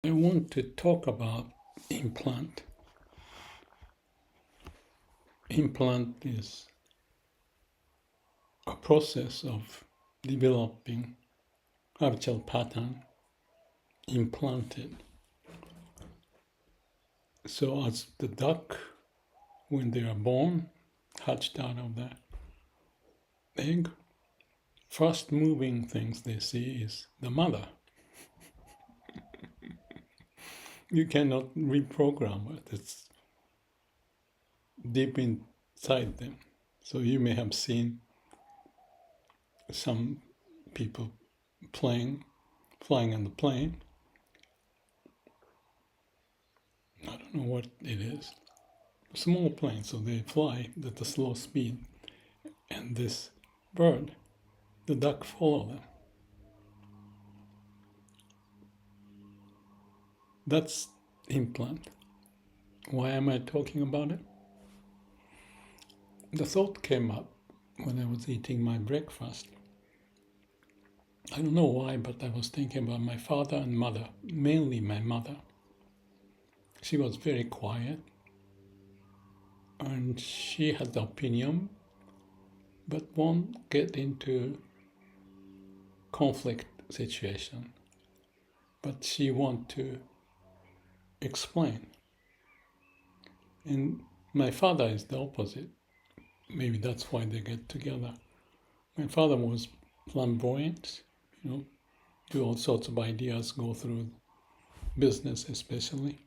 I want to talk about implant. Implant is a process of developing habitual pattern implanted. So as the duck, when they are born, hatched out of the egg, first moving things they see is the mother. You cannot reprogram it. It's deep inside them. So you may have seen some people flying on the plane. I don't know what it is. A small plane, so they fly at a slow speed. And this bird, the duck, follow them. That's implant. Why am I talking about it? The thought came up when I was eating my breakfast. I don't know why, but I was thinking about my father and mother, mainly my mother. She was very quiet, and she had the opinion, but won't get into conflict situation. But she want to explain. And my father is the opposite. Maybe that's why they get together. My father was flamboyant, do all sorts of ideas, go through business especially,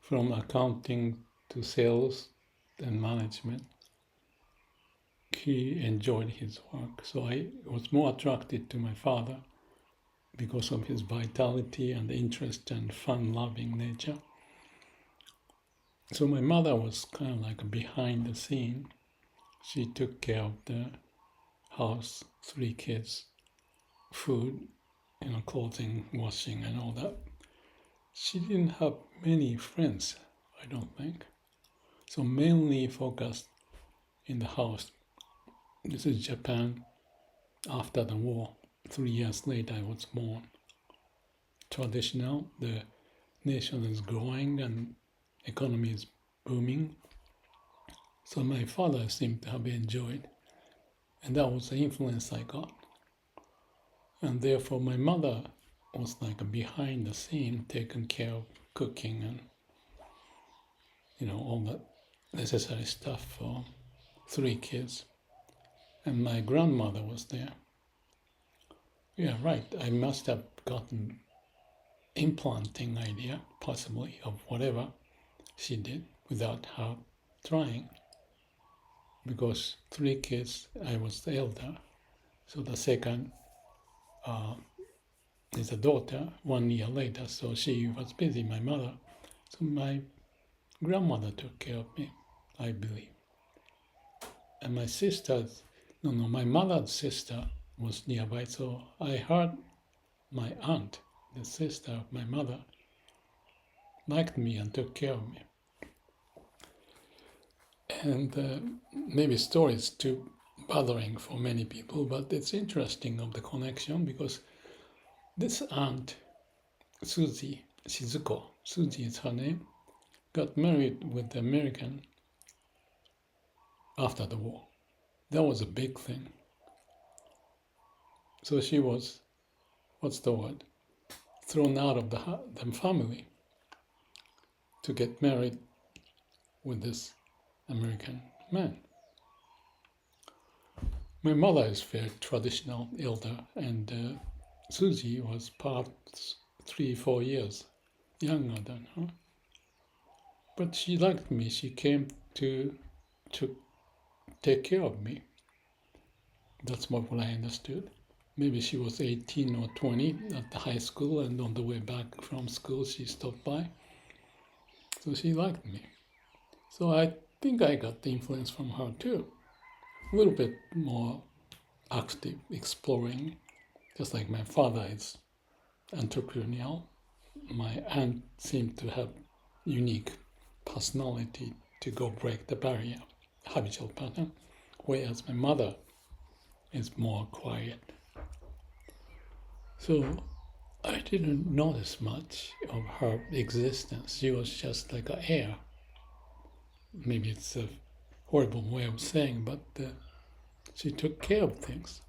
from accounting to sales and management. He enjoyed his work. So I was more attracted to my father because of his vitality and interest and fun-loving nature. So my mother was kind of like behind the scene. She took care of the house, 3 kids, food, clothing, washing, and all that. She didn't have many friends, I don't think. So mainly focused in the house. This is Japan after the war. 3 years later, I was born. Traditional, the nation is growing and economy is booming. So my father seemed to have enjoyed, and that was the influence I got. And therefore my mother was like behind the scene, taking care of cooking and all the necessary stuff for 3 kids. And my grandmother was there. Yeah, right. I must have gotten implanting idea, possibly, of whatever she did without her trying. Because 3 kids, I was the elder. So the second is a daughter 1 year later. So she was busy, my mother. So my grandmother took care of me, I believe. And my mother's sister was nearby. So I heard my aunt, the sister of my mother, liked me and took care of me. And maybe story is too bothering for many people, but it's interesting of the connection because this aunt, Sizuko, Suzy is her name, got married with the American after the war. That was a big thing. So she was, thrown out of the family to get married with this American man. My mother is very traditional elder, and Susie was part 3-4 years younger than her. But she liked me. She came to take care of me. That's what I understood. Maybe she was 18 or 20 at the high school, and on the way back from school she stopped by. So she liked me. So I think I got the influence from her too. A little bit more active, exploring, just like my father is entrepreneurial. My aunt seemed to have unique personality to go break the barrier, habitual pattern, whereas my mother is more quiet. So I didn't notice much of her existence. She was just like an air. Maybe it's a horrible way of saying, but she took care of things.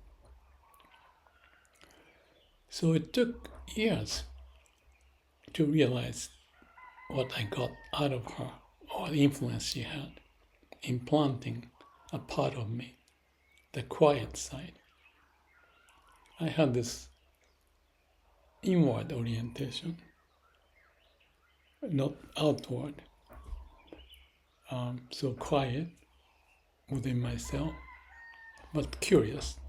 So it took years to realize what I got out of her, or the influence she had, implanting a part of me, the quiet side. I had this inward orientation, not outward. So quiet within myself, but curious.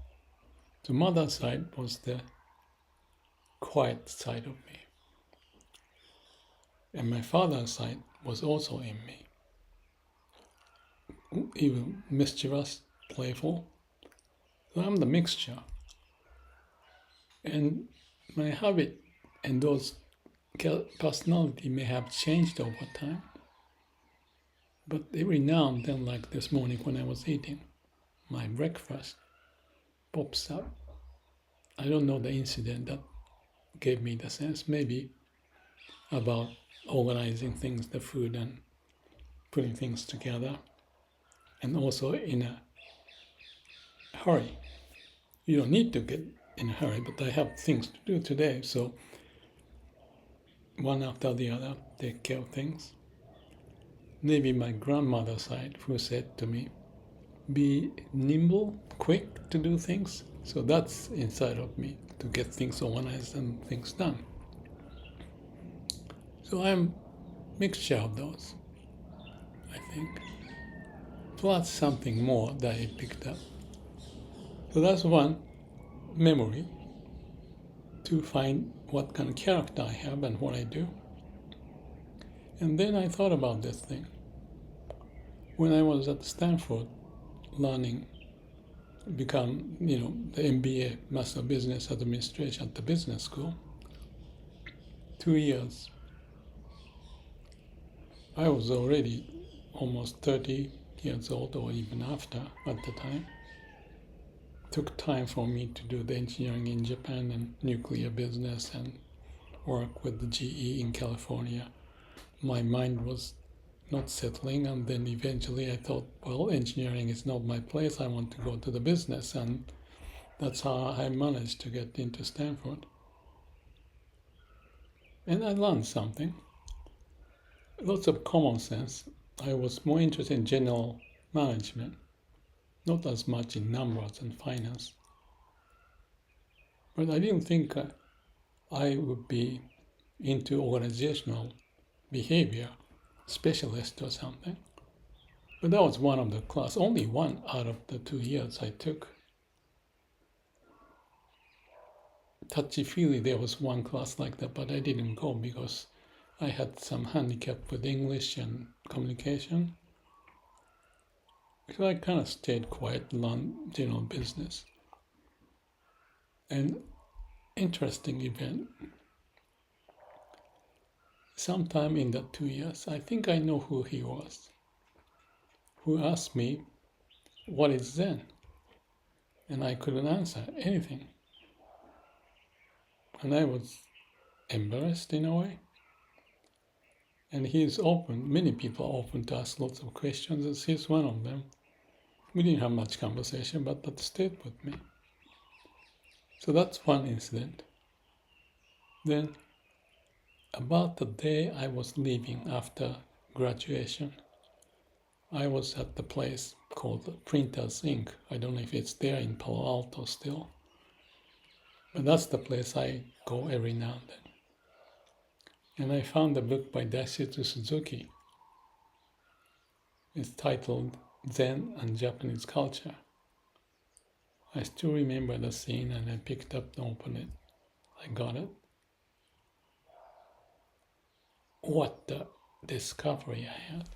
The mother side was the quiet side of me. And my father's side was also in me. Even mischievous, playful. So I'm the mixture. And my habit and those personality may have changed over time. But every now and then, like this morning when I was eating my breakfast, pops up. I don't know the incident that gave me the sense, maybe about organizing things, the food, and putting things together, and also in a hurry. You don't need to get in a hurry, but I have things to do today, so one after the other, take care of things. Maybe my grandmother's side, who said to me, be nimble, quick to do things. So that's inside of me, to get things organized and things done. So I'm a mixture of those, I think. Plus something more that I picked up. So that's one memory, to find what kind of character I have and what I do. And then I thought about this thing. When I was at Stanford learning, become, the MBA, Master of Business Administration at the business school, 2 years, I was already almost 30 years old, or even after at the time. It took time for me to do the engineering in Japan and nuclear business and work with the GE in California. My mind was not settling, and then eventually I thought, well, engineering is not my place, I want to go to the business, and that's how I managed to get into Stanford. And I learned something. Lots of common sense. I was more interested in general management, not as much in numbers and finance. But I didn't think I would be into organizational behavior specialist or something. But that was one of the class, only one out of the 2 years I took. Touchy-feely, there was one class like that, but I didn't go because I had some handicap with English and communication. So I kind of stayed quiet, learned general business. An interesting event. Sometime in that 2 years, I think I know who he was, who asked me, what is Zen? And I couldn't answer anything. And I was embarrassed in a way. And he is open, many people are open to ask lots of questions, he's one of them. We didn't have much conversation, but that stayed with me. So that's one incident. Then, about the day I was leaving after graduation, I was at the place called Printers Inc. I don't know if it's there in Palo Alto still, but that's the place I go every now and then. And I found a book by Suzuki. It's titled Zen and Japanese Culture. I still remember the scene, and I picked up and opened it. I got it. What a discovery I had.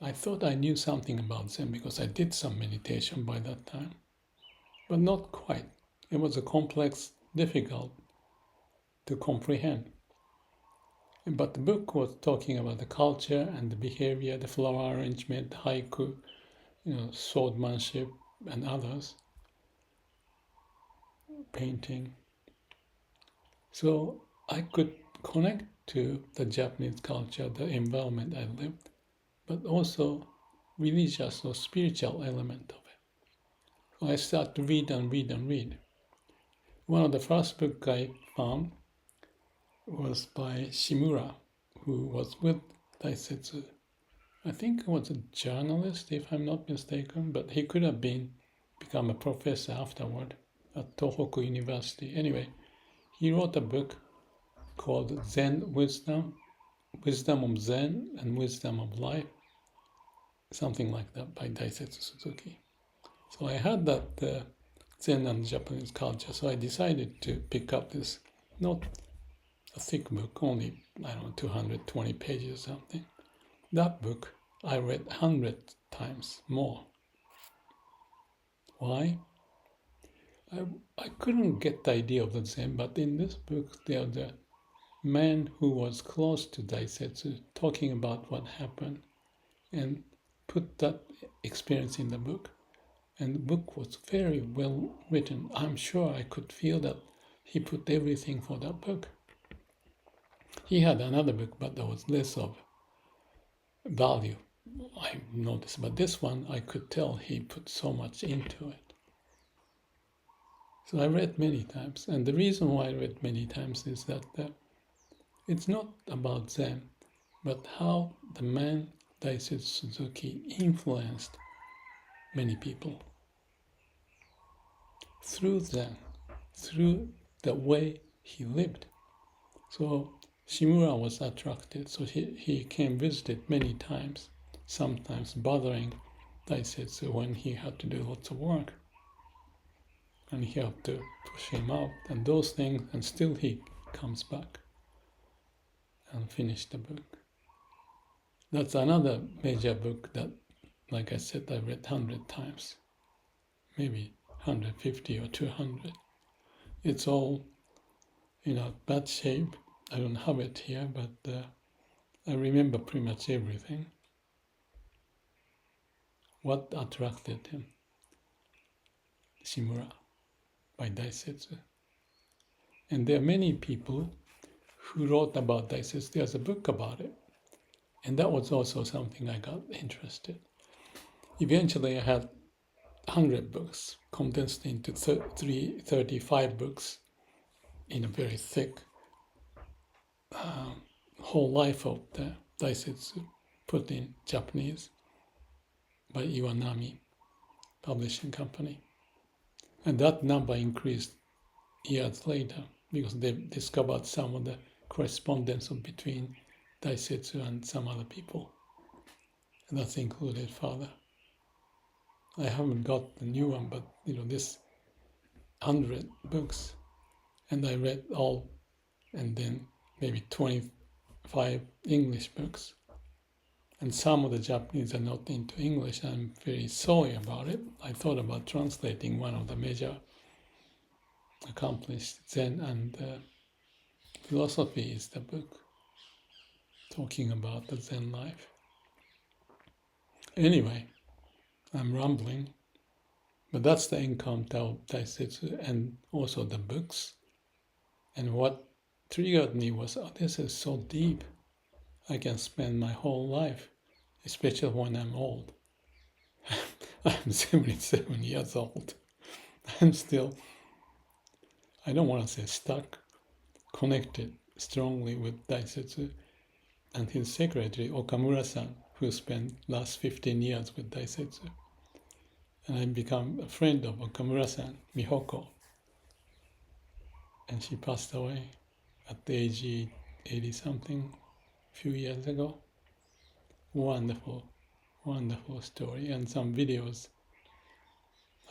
I thought I knew something about Zen because I did some meditation by that time, but not quite. It was a complex, difficult to comprehend. But the book was talking about the culture and the behavior, the flower arrangement, the haiku, swordmanship and others, painting. So I could connect to the Japanese culture, the environment I lived, but also religious or spiritual element of it. So I started to read and read and read. One of the first books I found was by Shimura, who was with Daisetsu. I think he was a journalist, if I'm not mistaken, but he could have become a professor afterward at Tohoku University. Anyway, he wrote a book called Zen Wisdom, Wisdom of Zen and Wisdom of Life, something like that, by Daisetsu Suzuki. So I had that Zen and Japanese culture, so I decided to pick up this, not a thick book, only, 220 pages or something. That book I read 100 times more. Why? I couldn't get the idea of the Zen, but in this book there's a man who was close to Daisetsu talking about what happened and put that experience in the book. And the book was very well written. I'm sure I could feel that he put everything for that book. He had another book, but there was less of value, I noticed. But this one, I could tell he put so much into it. So I read many times. And the reason why I read many times is that it's not about Zen, but how the man Daisetsu Suzuki influenced many people through Zen, through the way he lived. So Shimura was attracted, so he came visited many times, sometimes bothering Daisetsu when he had to do lots of work. And he had to push him out and those things, and still he comes back and finish the book. That's another major book that, like I said, I read 100 times, maybe 150 or 200. It's all, bad shape. I don't have it here, but I remember pretty much everything. What attracted him? Shimura by Daisetsu. And there are many people who wrote about Daisetsu. There's a book about it. And that was also something I got interested. Eventually I had 100 books condensed into 35 books in a very thick whole life of the Daisetsu put in Japanese by Iwanami Publishing Company. And that number increased years later because they discovered some of the correspondence between Daisetsu and some other people. And that's included Father. I haven't got the new one, but this 100 books, and I read all, and then maybe 25 English books. And some of the Japanese are not into English. I'm very sorry about it. I thought about translating one of the major accomplished Zen and philosophy is the book talking about the Zen life. Anyway, I'm rambling, but that's the encounter of Daisetsu and also the books. And what triggered me was, this is so deep. I can spend my whole life, especially when I'm old. I'm 77 years old. I'm still, I don't want to say stuck, connected strongly with Daisetsu and his secretary, Okamura-san, who spent last 15 years with Daisetsu. And I become a friend of Okamura-san, Mihoko. And she passed away at the age 80-something, a few years ago. Wonderful, wonderful story. And some videos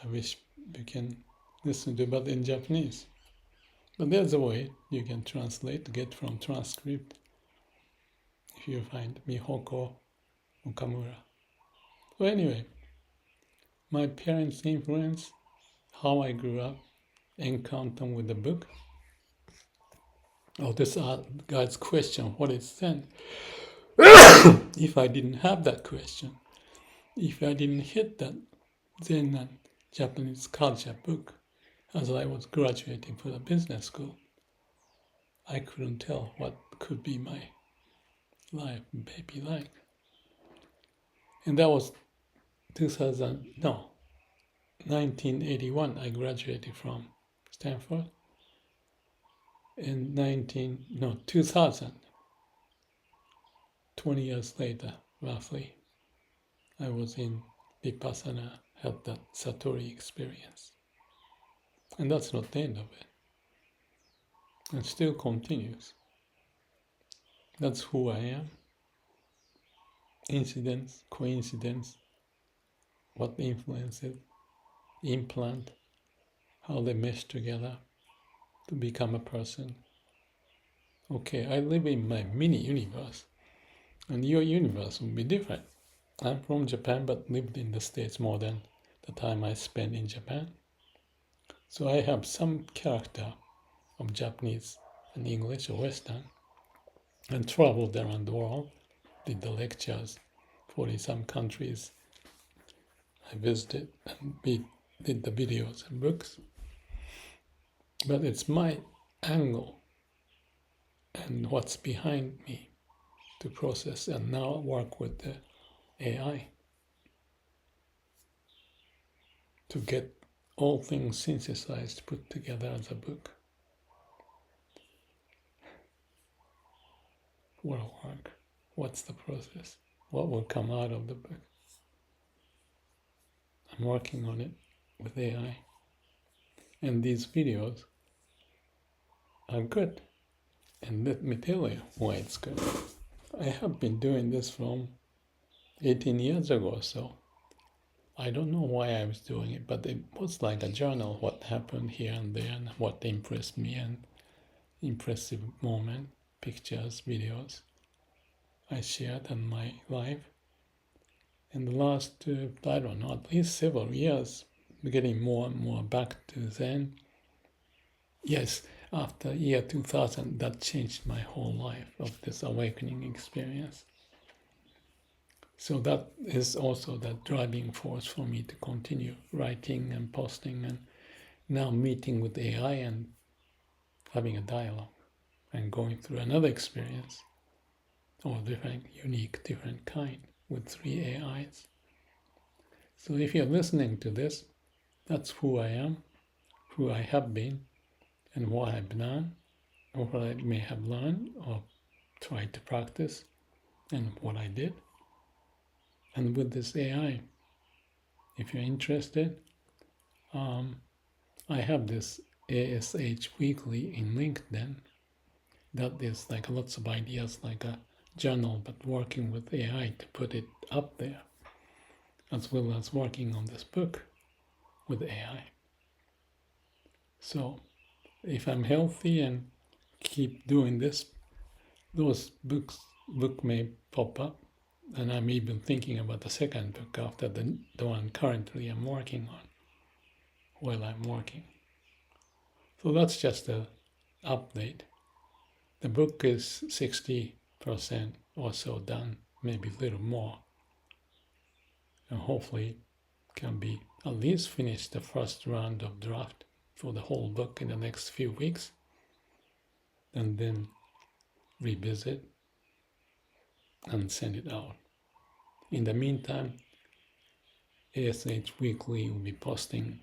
I wish you can listen to, but in Japanese. But there's a way you can translate, get from transcript, if you find Mihoko Okamura. So anyway, my parents' influence, how I grew up, encounter with the book. Oh, this guy's question, what is Zen? If I didn't have that question, if I didn't hit that Zen and Japanese culture book as I was graduating for the business school, I couldn't tell what could be my life maybe like. And that was 1981. I graduated from Stanford. In 2000, 20 years later, roughly, I was in Vipassana, had that Satori experience. And that's not the end of it. It still continues. That's who I am. Incidents, coincidence, what influences, implant, how they mesh together to become a person. Okay, I live in my mini universe, and your universe will be different. I'm from Japan, but lived in the States more than the time I spent in Japan. So I have some character of Japanese and English or Western, and traveled around the world, did the lectures, 40 some countries I visited, and we did the videos and books. But it's my angle and what's behind me to process and now work with the AI to get all things synthesized, put together as a book. What will work? What's the process? What will come out of the book? I'm working on it with AI. And these videos are good. And let me tell you why it's good. I have been doing this from 18 years ago or so. I don't know why I was doing it, but it was like a journal, what happened here and there, and what impressed me, and impressive moment, pictures, videos I shared in my life. In the last, I don't know, at least several years, getting more and more back to Zen. Yes, after year 2000, that changed my whole life of this awakening experience. So that is also the driving force for me to continue writing and posting, and now meeting with AI and having a dialogue and going through another experience or different, unique, different kind with 3 AIs. So if you're listening to this, that's who I am, who I have been, and what I've done, or what I may have learned or tried to practice, and what I did. And with this AI, if you're interested, I have this ASH Weekly in LinkedIn. That is like lots of ideas, like a journal, but working with AI to put it up there, as well as working on this book with AI. So if I'm healthy and keep doing this, those book may pop up, and I'm even thinking about the second book after the one currently I'm working on while I'm working. So that's just an update. The book is 60% or so done, maybe a little more, and hopefully can be at least finish the first round of draft for the whole book in the next few weeks, and then revisit and send it out. In the meantime, ASH Weekly will be posting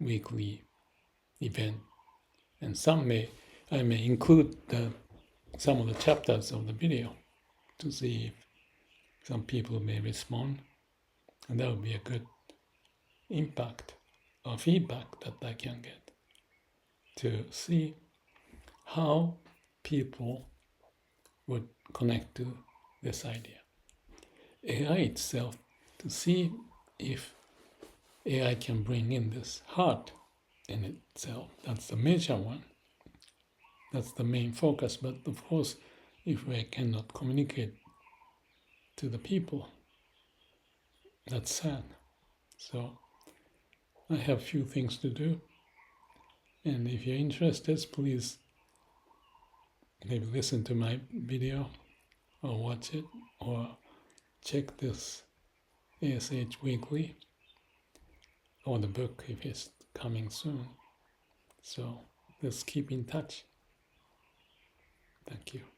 weekly event, and I may include some of the chapters of the video to see if some people may respond, and that would be a good impact or feedback that I can get to see how people would connect to this idea. AI itself, to see if AI can bring in this heart in itself. That's the major one. That's the main focus. But of course, if we cannot communicate to the people, that's sad. So I have few things to do. And if you're interested, please maybe listen to my video or watch it or check this ASH Weekly or the book if it's coming soon. So let's keep in touch. Thank you.